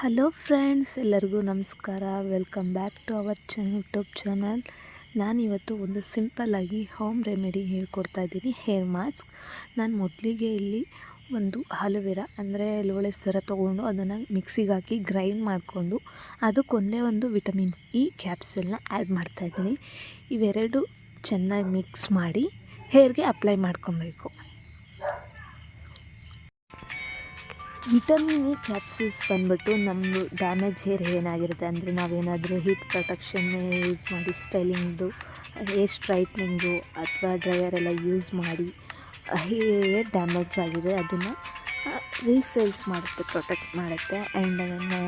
Hello friends, ಎಲ್ಲರಿಗೂ ನಮಸ್ಕಾರ. Welcome back to our YouTube channel. ನಾನಿವತ್ತು ಒಂದು ಸಿಂಪಲ್ಲಾಗಿ ಹೋಮ್ ರೆಮಿಡಿ ಹೇಳ್ಕೊಡ್ತಾ ಇದ್ದೀನಿ, ಹೇರ್ ಮಾಸ್ಕ್. ನಾನು ಮೊದಲಿಗೆ ಇಲ್ಲಿ ಒಂದು ಆಲೋವೆರಾ ಅಂದರೆ ಲೋಳೆ ಸರ ತೊಗೊಂಡು ಅದನ್ನು ಮಿಕ್ಸಿಗೆ ಹಾಕಿ ಗ್ರೈಂಡ್ ಮಾಡಿಕೊಂಡು ಅದಕ್ಕೊಂದೇ ಒಂದು ವಿಟಮಿನ್ ಇ ಕ್ಯಾಪ್ಸೂಲ್ನ ಆ್ಯಡ್ ಮಾಡ್ತಾಯಿದ್ದೀನಿ. ಇವೆರಡು ಚೆನ್ನಾಗಿ ಮಿಕ್ಸ್ ಮಾಡಿ ಹೇರ್ಗೆ ಅಪ್ಲೈ ಮಾಡ್ಕೊಬೇಕು. ವಿಟಮಿನ್ ಇ ಕ್ಯಾಪ್ಸೂಲ್ಸ್ ಬಂದ್ಬಿಟ್ಟು ನಮ್ಮದು ಡ್ಯಾಮೇಜ್ ಹೇರ್ ಏನಾಗಿರುತ್ತೆ ಅಂದರೆ ನಾವೇನಾದರೂ ಹೀಟ್ ಪ್ರೊಟೆಕ್ಷನ್ನೇ ಯೂಸ್ ಮಾಡಿ ಸ್ಟೈಲಿಂಗ್ದು ಹೇರ್ ಸ್ಟ್ರೈಟ್ನಿಂಗು ಅಥವಾ ಡ್ರೈಯರೆಲ್ಲ ಯೂಸ್ ಮಾಡಿ ಹೇರ್ ಡ್ಯಾಮೇಜ್ ಆಗಿದೆ ಅದನ್ನು ರೀಸೇಲ್ಸ್ ಮಾಡುತ್ತೆ, ಪ್ರೊಟೆಕ್ಟ್ ಮಾಡುತ್ತೆ. ಆ್ಯಂಡ್ ಅದನ್ನು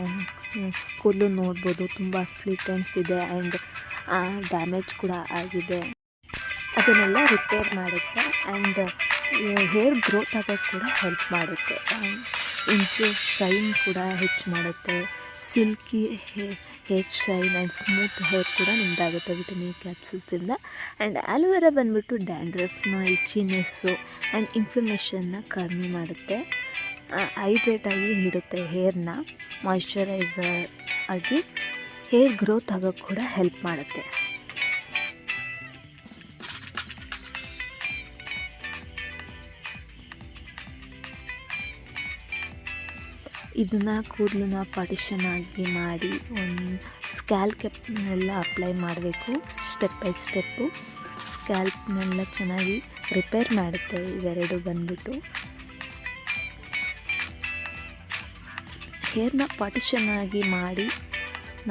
ಕೂದಲು ನೋಡ್ಬೋದು, ತುಂಬ ಫ್ಲಿಟೆನ್ಸ್ ಇದೆ ಆ್ಯಂಡ್ ಡ್ಯಾಮೇಜ್ ಕೂಡ ಆಗಿದೆ, ಅದನ್ನೆಲ್ಲ ರಿಪೇರ್ ಮಾಡುತ್ತೆ. ಆ್ಯಂಡ್ ಹೇರ್ ಗ್ರೋತ್ ಆಗೋಕ್ಕೆ ಕೂಡ ಹೆಲ್ಪ್ ಮಾಡುತ್ತೆ. ಇಂಪ್ರೂವ್ ಶೈನ್ ಕೂಡ ಹೆಚ್ಚು ಮಾಡುತ್ತೆ. Silky hair shine and smooth hair ಕೂಡ ನಿಮ್ಮದಾಗುತ್ತೆ ವಿಟಮಿನ್ ಕ್ಯಾಪ್ಸೂಲ್ಸಿಂದ. ಆ್ಯಂಡ್ ಆಲೋವೆರಾ ಬಂದುಬಿಟ್ಟು ಡ್ಯಾಂಡ್ರಫ್ನ, ಇಚ್ಚಿನೆಸ್ಸು ಆ್ಯಂಡ್ ಇನ್ಫ್ಲಮೇಷನ್ನ ಕಡಿಮೆ ಮಾಡುತ್ತೆ. ಹೈಡ್ರೇಟಾಗಿ ಇಡುತ್ತೆ ಹೇರ್ನ, ಮಾಯ್ಶ್ಚರೈಸರ್ ಆಗಿ ಹೇರ್ ಗ್ರೋತ್ ಆಗೋಕ್ಕೆ ಕೂಡ ಹೆಲ್ಪ್ ಮಾಡುತ್ತೆ. ಇದನ್ನು ಕೂದಲನ್ನ ಪಾರ್ಟಿಷನ್ ಆಗಿ ಮಾಡಿ ಒಂದು ಸ್ಕ್ಯಾಲ್ಪ್ನೆಲ್ಲ ಅಪ್ಲೈ ಮಾಡಬೇಕು. ಸ್ಟೆಪ್ ಬೈ ಸ್ಟೆಪ್ಪು ಸ್ಕ್ಯಾಲ್ಪ್ನೆಲ್ಲ ಚೆನ್ನಾಗಿ ರಿಪೇರ್ ಮಾಡುತ್ತೆ. ಇವೆರಡು ಬಂದ್ಬಿಟ್ಟು ಹೇರ್ನ ಪಾರ್ಟಿಷನ್ ಆಗಿ ಮಾಡಿ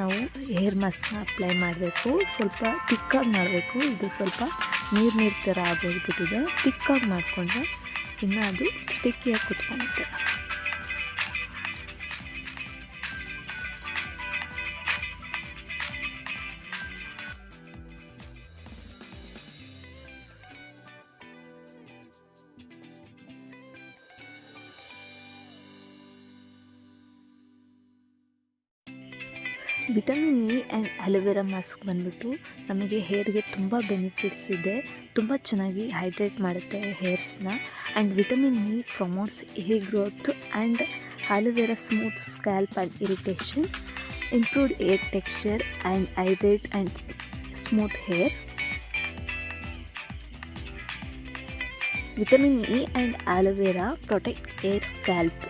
ನಾವು ಹೇರ್ ಮಾಸ್ಕ್ನ ಅಪ್ಲೈ ಮಾಡಬೇಕು. ಸ್ವಲ್ಪ ತಿಕ್ಕಾಗಿ ಮಾಡಬೇಕು. ಇದು ಸ್ವಲ್ಪ ನೀರು ಥರ ಆಗೋಗ್ಬಿಟ್ಟಿದೆ. ತಿಕ್ಕಾಗಿ ಮಾಡಿಕೊಂಡ್ರೆ ಇನ್ನು ಅದು ಸ್ಟಿಕ್ಕಿಯಾಗಿ ಕುತ್ಕೊಳ್ಳುತ್ತೆ. Vitamin E and aloe vera mask ಬಂದ್ಬಿಟ್ಟು ನಮಗೆ ಹೇರ್ಗೆ ತುಂಬ ಬೆನಿಫಿಟ್ಸ್ ಇದೆ. ತುಂಬ ಚೆನ್ನಾಗಿ ಹೈಡ್ರೇಟ್ ಮಾಡುತ್ತೆ ಹೇರ್ಸ್ನ. And vitamin E promotes hair growth and aloe vera smooth scalp and irritation, improved hair texture and hydrate and smooth hair. Vitamin E and aloe vera protect hair scalp.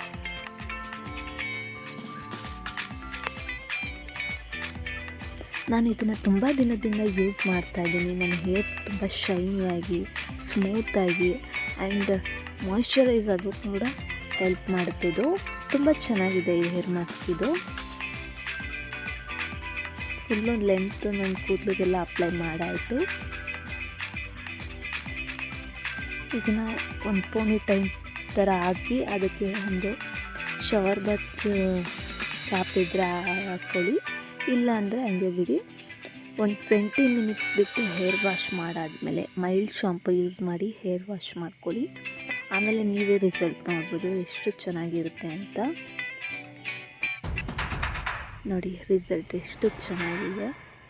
ನಾನು ಇದನ್ನು ತುಂಬ ದಿನದಿಂದ ಯೂಸ್ ಮಾಡ್ತಾಯಿದ್ದೀನಿ. ನನ್ನ ಹೇರ್ ತುಂಬ ಶೈನಿಯಾಗಿ, ಸ್ಮೂತಾಗಿ ಆ್ಯಂಡ್ ಮಾಯ್ಶ್ಚರೈಸ್ ಆಗೋದು ಕೂಡ ಹೆಲ್ಪ್ ಮಾಡುತ್ತಿದ್ದು. ತುಂಬ ಚೆನ್ನಾಗಿದೆ ಈ ಹೇರ್ ಮಾಸ್ಕ್. ಇದು ಫುಲ್ಲು ಲೆಂತ್ ನನ್ನ ಕೂದಲಿಗೆಲ್ಲ ಅಪ್ಲೈ ಮಾಡಾಯಿತು. ಇದನ್ನು ಒಂದು ಪೋನಿ ಟೈಮ್ ಥರ ಹಾಕಿ ಅದಕ್ಕೆ ಒಂದು ಶವರ್ ಬಾತ್ ಕ್ಯಾಪ್ ಇದ್ದರೆ ಹಾಕ್ಕೊಳ್ಳಿ, ಇಲ್ಲ ಅಂದರೆ ಹಂಗೆ ಬಿಡಿ. ಒಂದು 20 ಮಿನಿಟ್ಸ್ ಬಿಟ್ಟು ಹೇರ್ ವಾಶ್ ಮಾಡಾದಮೇಲೆ ಮೈಲ್ಡ್ ಶಾಂಪು ಯೂಸ್ ಮಾಡಿ ಹೇರ್ ವಾಶ್ ಮಾಡ್ಕೊಳ್ಳಿ. ಆಮೇಲೆ ನೀವೇ ರಿಸಲ್ಟ್ ನೋಡ್ಬೋದು ಎಷ್ಟು ಚೆನ್ನಾಗಿರುತ್ತೆ ಅಂತ. ನೋಡಿ ರಿಸಲ್ಟ್ ಎಷ್ಟು ಚೆನ್ನಾಗಿದೆ,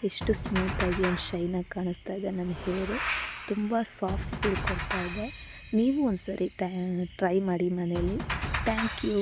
ಎಷ್ಟು ಸ್ಮೂತಾಗಿ ಒಂದು ಶೈನಾಗಿ ಕಾಣಿಸ್ತಾ ಇದೆ. ನನ್ನ ಹೇರು ತುಂಬ ಸಾಫ್ಟ್ ಫೀಲ್ ಕೊಡ್ತಾ ಇದೆ. ನೀವು ಒಂದು ಸರಿ ಟ್ರೈ ಮಾಡಿ ಮನೇಲಿ. Thank you.